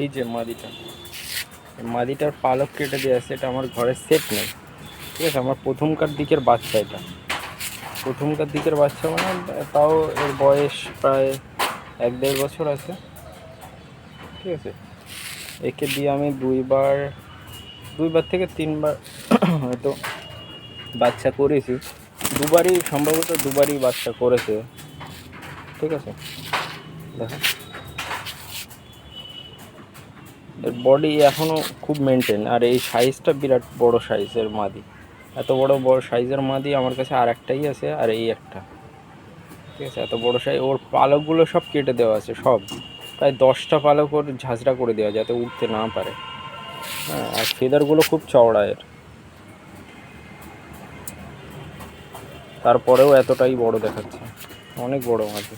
এই যে মাদিটা, মাদিটার পালক কেটে দিয়ে আছে, এটা আমার ঘরের সেট নেই, ঠিক আছে। আমার প্রথমকার দিকের বাচ্চা, এটা প্রথমকার দিকের বাচ্চা, মানে তাও এর বয়স প্রায় 1-1.5 বছর আছে, ঠিক আছে। একে দিয়ে আমি দুইবার থেকে তিনবার হয়তো বাচ্চা করেছি, দুবারই বাচ্চা করেছে, ঠিক আছে। দেখো এর বডি এখনও খুব মেনটেন, আর এই সাইজটা বিরাট বড় সাইজের মাদি। এত বড় সাইজের মাদি আমার কাছে আর একটাই আছে, আর এই একটা, ঠিক আছে। এত বড় সাইজ, ওর পালকগুলো সব কেটে দেওয়া আছে, সব প্রায় 10টা পালক ওর ঝাঁঝরা করে দেওয়া যাতে উঠতে না পারে। হ্যাঁ, আর ফেদারগুলো খুব চওড়া এর, তারপরেও এতটাই বড় দেখাচ্ছে, অনেক বড় মাদি।